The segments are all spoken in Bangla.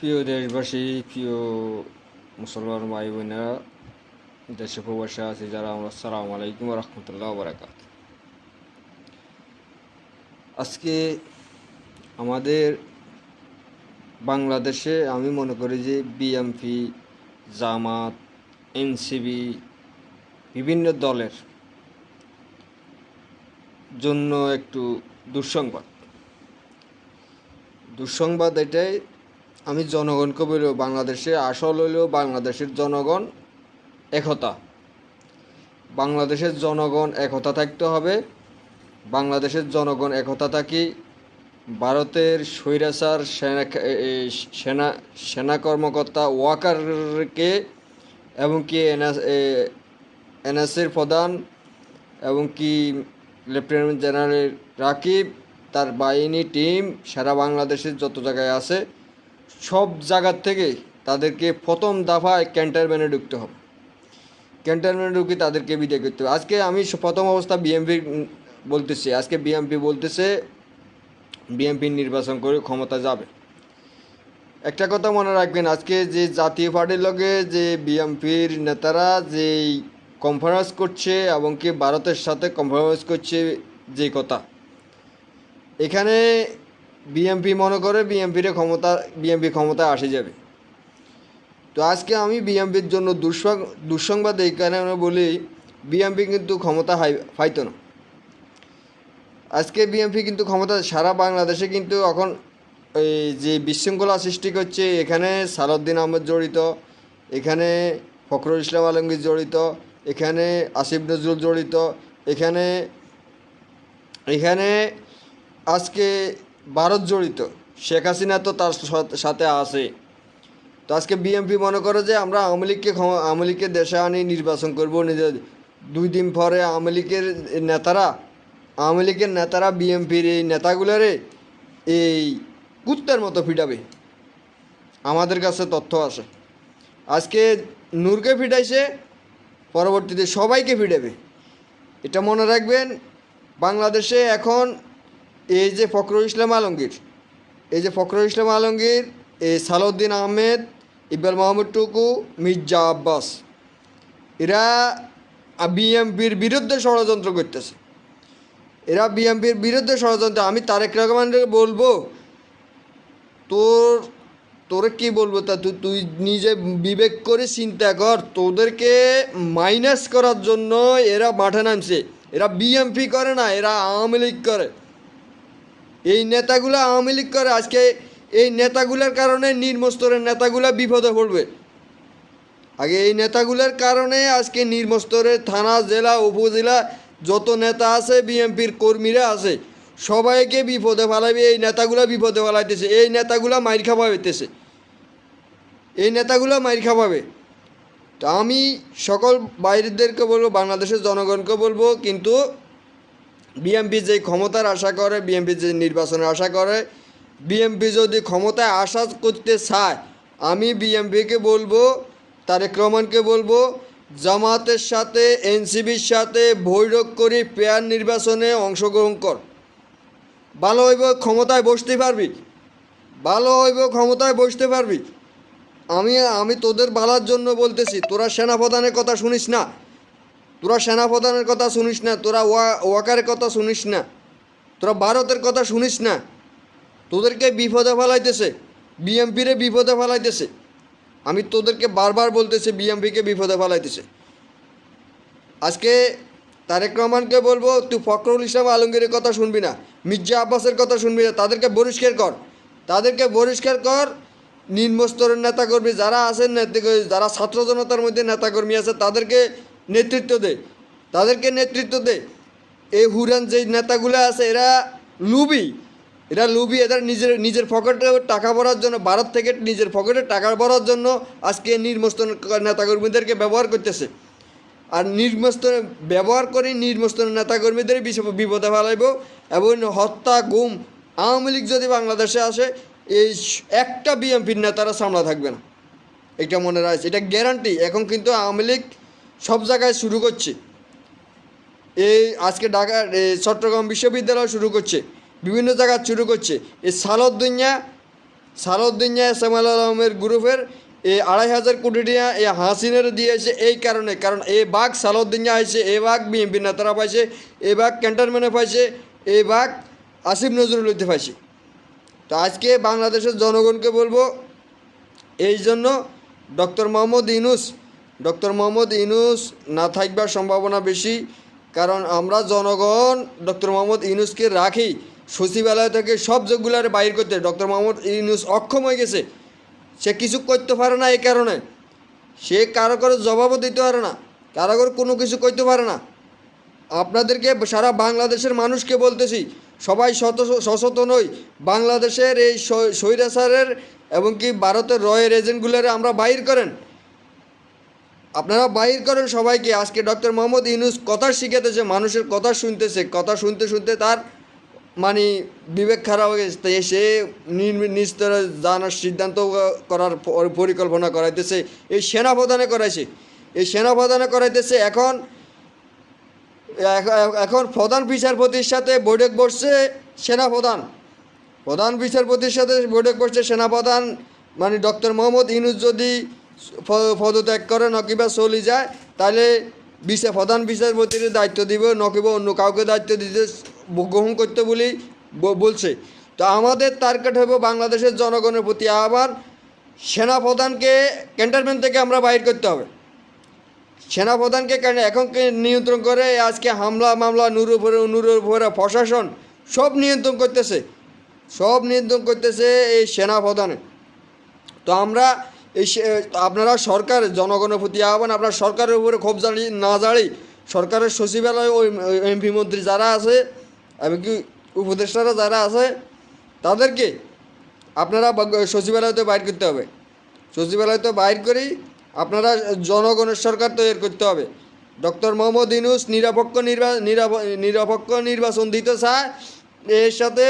প্রিয় দেশবাসী, প্রিয় মুসলমান ভাই বোনেরা, দেশে প্রবাসে আছি যারা, আমরা আসসালামু আলাইকুম রহমতুল্লাহ বারাকাত। আজকে আমাদের বাংলাদেশে আমি মনে করি যে বিএনপি, জামাত, এনসিবি বিভিন্ন দলের জন্য একটু দুঃসংবাদ। দুঃসংবাদ এটাই, আমি জনগণকে বলব, বাংলাদেশে আসল হইলেও বাংলাদেশের জনগণ একতা। বাংলাদেশের জনগণ একতা থাকতে হবে। বাংলাদেশের জনগণ একতা থাকি ভারতের স্বৈরাচার সেনা সেনা কর্মকর্তা ওয়াকারকে এবং কি এনএসএর প্রধান এবং কি লেফটেন্যান্ট জেনারেল রাকিব, তার বাহিনী টিম সারা বাংলাদেশের যত জায়গায় আছে সব জায়গার থেকে তাদেরকে প্রথম দফায় ক্যান্টনমেন্টে ঢুকতে হবে। ক্যান্টনমেন্টে ঢুকে তাদেরকে বিদায় করতে হবে। আজকে আমি প্রথম অবস্থা বিএনপি বলতেছি, আজকে বিএনপি বলতেছে বিএনপি নির্বাচন করে ক্ষমতা যাবে। একটা কথা মনে রাখবেন, আজকে যে জাতীয় পার্টির লগে যে বিএনপির নেতারা যে কনফারেন্স করছে এবং কি ভারতের সাথে কনফারেন্স করছে, যে কথা এখানে বিএনপি মনে করে বিএনপি ক্ষমতায় আসে যাবে। তো আজকে আমি বিএনপির জন্য দুঃসংবাদ এই কারণে বলি, বিএনপি কিন্তু ক্ষমতা পাইতো না। আজকে বিএনপি কিন্তু ক্ষমতা সারা বাংলাদেশে কিন্তু এখন এই যে বিশৃঙ্খলা সৃষ্টি করছে, এখানে সালাউদ্দিন আহমেদ জড়িত, এখানে ফখরুল ইসলাম আলমগীর জড়িত, এখানে আসিফ নজরুল জড়িত, এখানে এখানে আজকে ভারত জড়িত, শেখ হাসিনা তো তার সাথে আছে। তো আজকে বিএনপি মনে করে যে আমরা আওয়ামী লীগকে দেশে আনি, নির্বাচন করবো নিজের। 2 দিন পরে আওয়ামী লীগের নেতারা বিএনপির এই নেতাগুলোরে এই কুত্তার মতো ফিটাবে। আমাদের কাছে তথ্য আছে, আজকে নূরকে ফিটাইছে, পরবর্তীতে সবাইকে ফিটাবে। এটা মনে রাখবেন। বাংলাদেশে এখন এই যে ফখরুল ইসলাম আলমগীর, এই সালাউদ্দিন আহমেদ, ইকবাল মাহমুদ টুকু, মির্জা আব্বাস, এরা বিএনপির বিরুদ্ধে ষড়যন্ত্র করতেছে। আমি তারেক রহমানকে বলবো, তোরে কি বলবো, তা তুই নিজে বিবেক করে চিন্তা কর। তোদেরকে মাইনাস করার জন্য এরা মাঠে নামছে। এরা বিএনপি করে না, এরা আওয়ামী লীগ করে। এই নেতাগুলো আওয়ামী লীগ করে। আজকে এই নেতাগুলোর কারণে নিম্নস্তরের নেতাগুলা বিপদে পড়বে। আগে এই নেতাগুলোর কারণে আজকে নিম্নস্তরের থানা, জেলা, উপজেলা যত নেতা আছে, বিএনপির কর্মীরা আছে, সবাইকে বিপদে ফেলাবে। এই নেতাগুলা বিপদে ফেলাইতেছে, এই নেতাগুলা মাইর খাওয়াবে। তো আমি সকল বাইরেদেরকে বলবো, বাংলাদেশের জনগণকে বলবো, কিন্তু বিএনপি যে ক্ষমতার আশা করে, বিএনপি যে নির্বাচনের আশা করে, বিএনপি যদি ক্ষমতায় আশা করতে চায়, আমি বিএনপিকে বলবো, তারেক রহমানকে বলবো, জামাতের সাথে এনসিবির সাথে বৈঠক করে পেয়ার নির্বাচনে অংশগ্রহণ কর। ভালো হইব, ক্ষমতায় বসতে পারবি। আমি তোদের ভালোর জন্য বলতেছি। তোরা সেনাপ্রধানের কথা শুনিস না, তোরা ওয়াকারের কথা শুনিস না, তোরা ভারতের কথা শুনিস না। তোদেরকে বিপদে ফেলাইতেছে, বিএনপিরে বিপদে ফেলাইতেছে। আমি তোদেরকে বারবার বলতেছি, বিএনপিকে বিপদে ফেলাইতেছে। আজকে তারেক রহমানকে বলবো, তুই ফখরুল ইসলাম আলমগীরের কথা শুনবি না, মির্জা আব্বাসের কথা শুনবি না। তাদেরকে বহিষ্কার কর। নিম্নস্তরের নেতাকর্মী যারা আছেন, যারা ছাত্র জনতার মধ্যে নেতাকর্মী আছে, তাদেরকে নেতৃত্ব দে। এই হুরান যে নেতাগুলো আছে, এরা লুবি। এদের নিজের পকেটে টাকা ভরার জন্য, ভারত থেকে নিজের পকেটে টাকা ভরার জন্য আজকে নিম্নস্তরের নেতাকর্মীদেরকে ব্যবহার করতেছে। আর নিম্নস্তরের নেতাকর্মীদের বিপদে ফেলাইব। এবং হত্যা, গুম, আওয়ামী লীগ যদি বাংলাদেশে আসে, এই একটা বিএনপির নেতারা সামলা থাকবে না। এটা মনে রাখছে, এটা গ্যারান্টি। এখন কিন্তু আওয়ামী লীগ সব জায়গায় শুরু করছে। এই আজকে ঢাকার চট্টগ্রাম বিশ্ববিদ্যালয় শুরু করছে, বিভিন্ন জায়গায় শুরু করছে। এই সালাউদ্দিন সালাউদ্দিন এসএমএল আলমের গ্রুপের এই 2,500 কোটি টাকা এই হাসিনের দিয়েছে এই কারণে, কারণ এই ভাগ সালাউদ্দিন আইছে, এই ভাগ বিএনপি নেতারা পাইছে, এই ভাগ ক্যান্টনমেন্টে পাইছে, এই ভাগ আসিফ নজরুল হইতে পাইছে। তো আজকে বাংলাদেশের জনগণকে বলবো, এই জন্য ডক্টর মোহাম্মদ ইউনূস না থাকবার সম্ভাবনা বেশি, কারণ আমরা জনগণ ডক্টর মোহাম্মদ ইউনূসকে রাখি সচিবালয় থেকে সব যোগগুলার বাইর করতে। ডক্টর মোহাম্মদ ইউনূস অক্ষম হয়ে গেছে, সে কিছু করতে পারে না, এই কারণে সে কারো করে জবাবও দিতে পারে না, কারো করে কোনো কিছু করতে পারে না। আপনাদেরকে সারা বাংলাদেশের মানুষকে বলতেছি, সবাই সচেতন হই, বাংলাদেশের এই স্বৈরাচারের এবং কি ভারতের রয়ের এজেন্টগুলোরে আমরা বাইর করেন, আপনারা বাইর করেন সবাইকে। আজকে ডক্টর মোহাম্মদ ইউনূস কথা শিখাতেছে, মানুষের কথা শুনতেছে, কথা শুনতে শুনতে তার মানে বিবেক খারাপ হয়ে গেছে, সে নিস্তরে জানার সিদ্ধান্ত করার পরিকল্পনা করাইতেছে, এই সেনাপ্রধানে করাইছে, এই সেনাপ্রধানে করাইতেছে। এখন প্রধান বিচারপতির সাথে বৈঠক বসছে প্রধান বিচারপতির সাথে বৈঠক বসছে সেনাপ্রধান। মানে ডক্টর মোহাম্মদ ইউনূস যদি পদত্যাগ করে নকিবা চলে যায়, তাহলে প্রধান বিচারপতির দায়িত্ব দিব, নকিবা অন্য কাউকে দায়িত্ব দিতে গ্রহণ করতে বলছে। তো আমাদের টার্গেট হবে বাংলাদেশের জনগণের প্রতি আহ্বান, সেনাপ্রধানকে ক্যান্টনমেন্ট থেকে আমরা বাইর করতে হবে। সেনাপ্রধানকে এখন নিয়ন্ত্রণ করে আজকে হামলা মামলা নূরের উপরে প্রশাসন সব নিয়ন্ত্রণ করতেছে এই সেনাপ্রধানে। তো আমরা আপনারা সরকার জনগণের প্রতি আহ্বান, আপনারা সরকারের উপরে ক্ষোভ না জানি, সরকারের সচিবালয় ওই এমপি মন্ত্রী যারা আছে এমনকি উপদেষ্টারা যারা আছে তাদেরকে আপনারা সচিবালয়তে বাইর করতে হবে। সচিবালয়তে বাইর করেই আপনারা জনগণের সরকার তৈরি করতে হবে। ডক্টর মোহাম্মদ ইউনূস নিরপেক্ষ নির্বাচন দিতে চায়, এর সাথে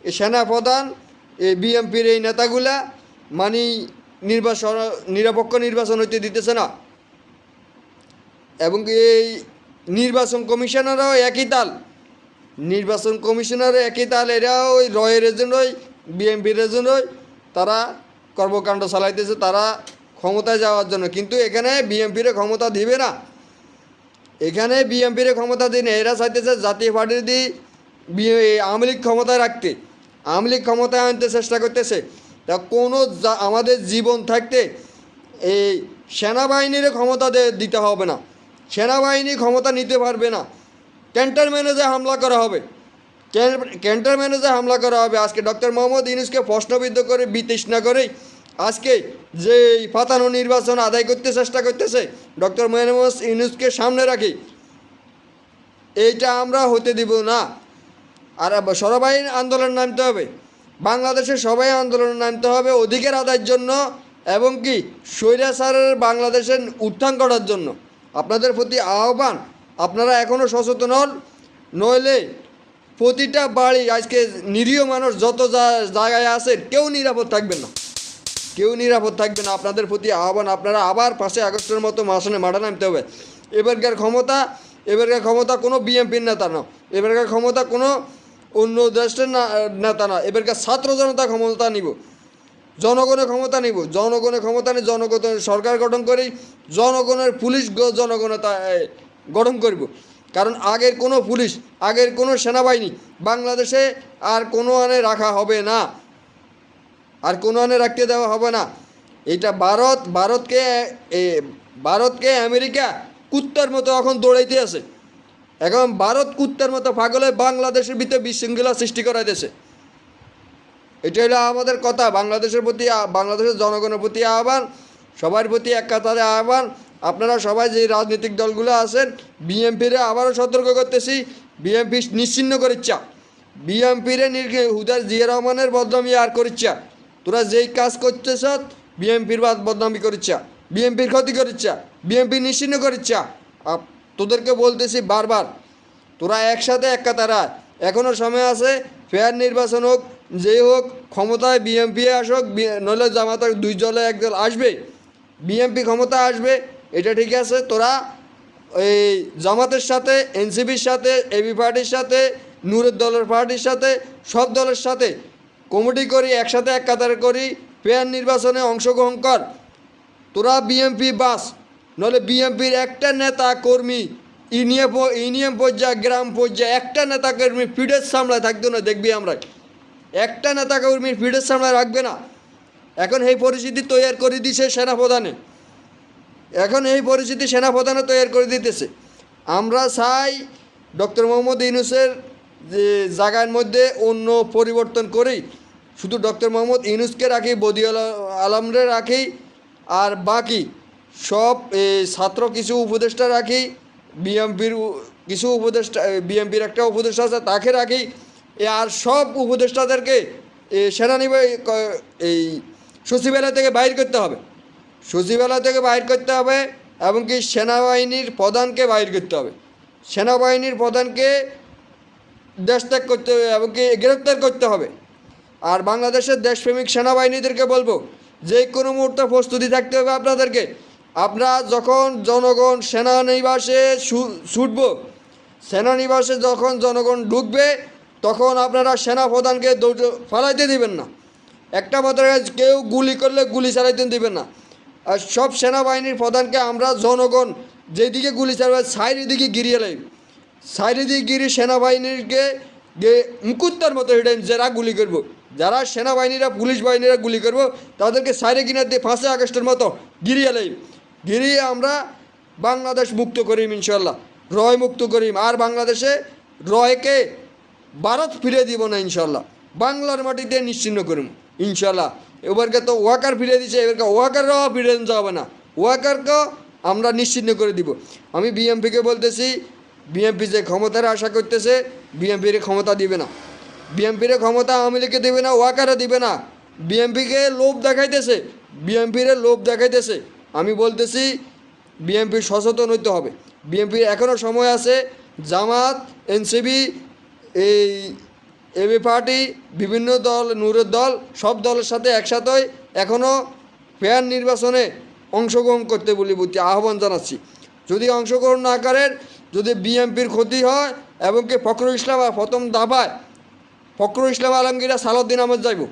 সেনাপ্রধান এই বিএনপির এই নেতাগুলা মানে নিরপেক্ষ নির্বাচন হইতে দিতেছে না, এবং এই নির্বাচন কমিশনারও একই তাল, এরাও ওই রয়ের এজেন্ট ওই বিএনপির এজেন্ট ওই, তারা কর্মকাণ্ড চালাইতেছে তারা ক্ষমতায় যাওয়ার জন্য। কিন্তু এখানে বিএনপির ক্ষমতা দিবে না, এরা চাইতেছে জাতীয় পার্টির আওয়ামী লীগ ক্ষমতায় রাখতে, আওয়ামী লীগ ক্ষমতায় আনতে চেষ্টা করতেছে। তা কোনো আমাদের জীবন থাকতে এই সেনাবাহিনীর ক্ষমতা দিতে হবে না, সেনাবাহিনী ক্ষমতা নিতে পারবে না, ক্যান্টনমেন্টে হামলা করা হবে। আজকে ডক্টর মোহাম্মদ ইউনূসকে প্রশ্নবিদ্ধ করে বিতৃষ্ণা করে আজকে যে পাতানো নির্বাচন আদায় করতে চেষ্টা করতেছে, ডক্টর মোহাম্মদ ইউনূসকে সামনে রাখি, এইটা আমরা হতে দিব না। আর সবাই আন্দোলন নামতে হবে, বাংলাদেশে সবাই আন্দোলনে নামতে হবে অধিকার আদায়ের জন্য, এবং কি স্বৈরাচারের বাংলাদেশের উত্থান করার জন্য। আপনাদের প্রতি আহ্বান, আপনারা এখনও সচেতন হন, নইলে প্রতিটা বাড়ি আজকে নিরীহ মানুষ যত জায়গায় আছে কেউ নিরাপদ থাকবে না। আপনাদের প্রতি আহ্বান, আপনারা আবার 5 আগস্টের মতো মাঠে নামতে হবে। এবারকার ক্ষমতা কোনো বিএনপির নেতা না, এবারকার ক্ষমতা কোনো অন্য দেশের নেতা না, এবারকার ছাত্র জনতা ক্ষমতা নিব, জনগণের ক্ষমতা নিব, জনগণের সরকার গঠন করি, জনগণের পুলিশ জনগণের গঠন করব। কারণ আগের কোনো পুলিশ, আগের কোনো সেনাবাহিনী বাংলাদেশে আর কোনো আনে রাখা হবে না, আর কোনো আনে রাখতে দেওয়া হবে না। এটা ভারতকে আমেরিকা কুত্তার মতো এখন দৌড়াইতে আছে, এখন ভারত কুত্তার মতো পাগলে বাংলাদেশের ভিতরে বিশৃঙ্খলা সৃষ্টি করাইতেছে। এটা হলো আমাদের কথা, বাংলাদেশের জনগণের প্রতি আহ্বান, সবার প্রতি এক কথাতে আহ্বান। আপনারা সবাই যে রাজনৈতিক দলগুলো আছেন, বিএনপিরে আবারও সতর্ক করতেছি, বিএনপি নিশ্চিহ্ন করিচ্ছা, বিএনপিরে হুদার জিয়া রহমানের বদনামি আর করিচ্ছা, তোরা যেই কাজ করতেছ বিএনপির বদনামি করিচ্ছা, বিএনপির ক্ষতি করিচ্ছা, বিএনপি নিশ্চিহ্ন করিচ্ছা। তোদেরকে বলতেছি বারবার, তোরা একসাথে এক কাতারা, এখনও সময় আছে, ফেয়ার নির্বাচন হোক, যেই হোক, ক্ষমতায় বিএনপি আসুক, নইলে জামাতের 2 দলে 1 দল আসবে, বিএনপি ক্ষমতা আসবে, এটা ঠিক আছে। তোরা এই জামাতের সাথে, এনসিপির সাথে, এবি পার্টির সাথে, নূরের দলের পার্টির সাথে, সব দলের সাথে কমিটি করি, একসাথে এক কাতারে করি, ফেয়ার নির্বাচনে অংশগ্রহণ কর। তোরা বিএমপি বাস, নলে বিএমপির একটা নেতা কর্মী ইউনিয়ন পর্যায়ে, গ্রাম পর্যায়ে একটা নেতা কর্মী ফিডের সামলায় থাকতো না, দেখবি আমরা একটা নেতা কর্মীর ফিডের সামলায় রাখবে না। এখন এই পরিস্থিতি তৈরি করে দিছে সেনাপ্রধানে, এখন এই পরিস্থিতি সেনাপ্রধানে তৈরি করে দিতেছে। আমরা চাই ডক্টর মোহাম্মদ ইউনূসের যে জায়গার মধ্যে অন্য পরিবর্তন করেই শুধু ডক্টর মোহাম্মদ ইউনূসকে রাখি, বদিউল আলমরে রাখি, আর বাকি সব ছাত্র কিছু উপদেষ্টা রাখি, বিএমপির কিছু উপদেষ্টা, বিএমপির একটা উপদেষ্টা আছে তাকে রাখি, আর সব উপদেষ্টাদেরকে এই সচিবালয় থেকে বাইর করতে হবে, সচিবালয় থেকে বাইর করতে হবে, এবং কি সেনাবাহিনীর প্রধানকে বাইর করতে হবে, সেনাবাহিনীর প্রধানকে দেশ ত্যাগ করতে হবে এবং কি গ্রেপ্তার করতে হবে। আর বাংলাদেশের দেশপ্রেমিক সেনাবাহিনীদেরকে বলবো যে কোনো মুহূর্তে প্রস্তুতি থাকতে হবে আপনাদেরকে। আপনারা যখন জনগণ সেনানিবাসে ছুটব, সেনানিবাসে যখন জনগণ ঢুকবে, তখন আপনারা সেনাপ্রধানকে ফালাইতে দিবেন না। একটা মাত্র কেউ গুলি করলে গুলি চালাইতে দিবেন না। আর সব সেনাবাহিনীর প্রধানকে আমরা জনগণ যেদিকে গুলি চালাবে সাইডের দিকে গিরিয়ে লাগবে, সাইডের দিকে গিরি সেনাবাহিনীকে মুকুত্তার মতো হিডেন যারা গুলি করবো, যারা সেনাবাহিনীরা পুলিশ বাহিনীরা গুলি করব তাদেরকে সাইডে কিনার দিয়ে 5 আগস্টের মতো গিরিয়ে লাগবে, গিরিয়ে আমরা বাংলাদেশ মুক্ত করিম, ইনশাল্লাহ রয় মুক্ত করিম। আর বাংলাদেশে রয়কে ভারত ফিরে দিব না ইনশাল্লাহ, বাংলার মাটিতে নিশ্চিহ্ন করুন ইনশাল্লাহ। এবারকে তো ওয়াকার ফিরে দিছে, এবারকে ওয়াকাররাও ফিরে যাবে না, ওয়াকারকে আমরা নিশ্চিহ্ন করে দিব। আমি বিএমপিকে বলতেছি, বিএমপি যে ক্ষমতার আশা করতেছে, বিএমপির ক্ষমতা দিবে না, বিএমপির ক্ষমতা আওয়ামী লীগকে দেবে না, ওয়াকারে দিবে না। বিএমপিকে লোভ দেখাইতেছে, বিএমপির লোভ দেখাইতেছে। আমি বলতেছি বিএমপি সচেতন হইতে হবে, বিএমপির এখনও সময় আছে। জামাত, এনসিপি, এই এবি পার্টি, বিভিন্ন দল, নূরের দল, সব দলের সাথে একসাথে এখনও ফেয়ার নির্বাচনে অংশগ্রহণ করতে বলি আহ্বান জানাচ্ছি। যদি অংশগ্রহণ না করেন, যদি বিএমপির ক্ষতি হয় এবং কি ফখরুল ইসলাম প্রথম দাবায় ফখরুল ইসলাম আলমগীরা সালাউদ্দিন আহমেদ যাইব,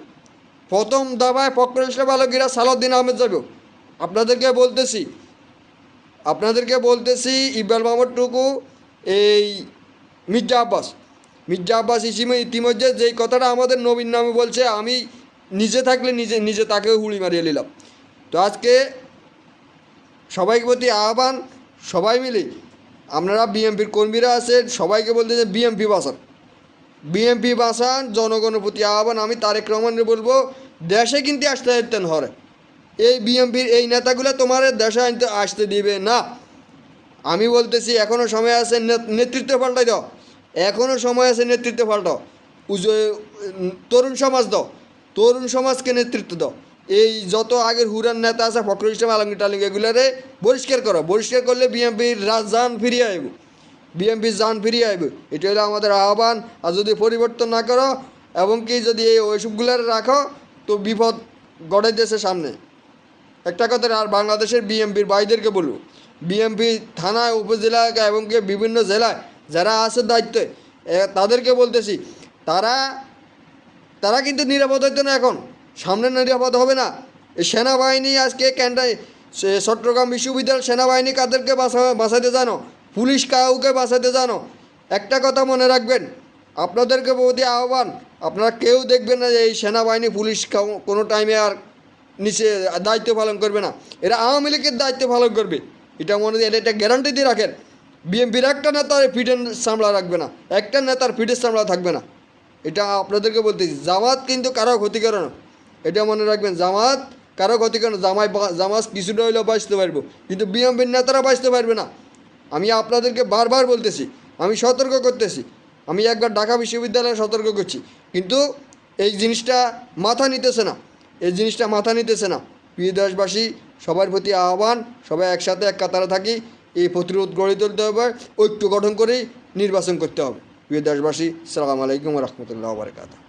প্রথম দাবায় ফখরুল ইসলাম আলমগীরা সালাউদ্দিন আহমেদ যাইব। আপনাদেরকে বলতেছি ইকবাল মাহমুদ টুকু, এই মির্জা আব্বাস ইতিমধ্যে যেই কথাটা আমাদের নবীন নামে বলছে, আমি নিজে থাকলে নিজে তাকেও হুড়ি মারিয়ে নিলাম। তো আজকে সবাইকে প্রতি আহ্বান, সবাই মিলে আপনারা বিএমপির কর্মীরা আছেন, সবাইকে বলতে যে বিএমপি বাঁচান, জনগণের প্রতি আহ্বান। আমি তারেক রহমানের বলবো দেশে কিন্তু আসতে দিতেন হরে, এই বিএমপির এই নেতাগুলো তোমার দেশে আসতে দিবে না। আমি বলতেছি এখনও সময় আছে, নেতৃত্ব পাল্টাই দাও, এখনও সময় আছে, নেতৃত্ব পাল্টাও, তরুণ সমাজ দাও, তরুণ সমাজকে নেতৃত্ব দাও। এই যত আগের হুরান নেতা আছে ফখরুল ইসলাম আলমগীর এগুলারে বহিষ্কার করো, বহিষ্কার করলে বিএমপির যান ফিরিয়ে আইব, বিএমপির যান ফিরিয়ে আইব। এটা হলো আমাদের আহ্বান। আর যদি পরিবর্তন না করো এবং কি যদি এই ওইসবগুলার রাখো, তো বিপদ গড়াইতেছে সামনে। একটা কথা আর বাংলাদেশের বিএমপির ভাইদেরকে বলবো, বিএমপি থানায়, উপজেলা এবং কি বিভিন্ন জেলায় যারা আছে দায়িত্বে, তাদেরকে বলতেছি তারা কিন্তু নিরাপদ হইতো না, এখন সামনে নিরাপদ হবে না। এই সেনাবাহিনী আজকে চট্টগ্রাম বিশ্ববিদ্যালয় সেনাবাহিনী কাদেরকে বাঁচাতে জানো, পুলিশ কাউকে বাঁচাতে জানো। একটা কথা মনে রাখবেন, আপনাদেরকে প্রতি আহ্বান, আপনারা কেউ দেখবেন না যে এই সেনাবাহিনী পুলিশ কোনো টাইমে আর নিচে দায়িত্ব পালন করবে না, এরা আওয়ামী লীগের দায়িত্ব পালন করবে, এটা মনে দিয়ে এটা গ্যারান্টি দিয়ে রাখেন। বিএমপির একটা নেতার ফিটের সামলা রাখবে না, একটা নেতার ফিটের সামলা থাকবে না, এটা আপনাদেরকে বলতেছি। জামাত কিন্তু কারো ক্ষতি করে না, এটা মনে রাখবেন, জামাত কারো ক্ষতি করে না। জামাত কিছুটা হইলেও বাঁচতে পারবো, কিন্তু বিএমপির নেতারা বাঁচতে পারবে না। আমি আপনাদেরকে বারবার বলতেছি, আমি সতর্ক করতেছি, আমি একবার ঢাকা বিশ্ববিদ্যালয়ে সতর্ক করছি, কিন্তু এই জিনিসটা মাথা নিতেছে না, এই জিনিসটা মাথা নিতেছে না। প্রিয় দেশবাসী, সবার প্রতি আহ্বান, সবাই একসাথে এক কাতারে থাকি, এই প্রতিরোধ গড়ে তুলতে হবে, ঐক্য গঠন করে নির্বাচন করতে হবে। প্রিয় দেশবাসী, আসসালামু আলাইকুম ওয়া রাহমাতুল্লাহি ওয়া বারাকাতুহু।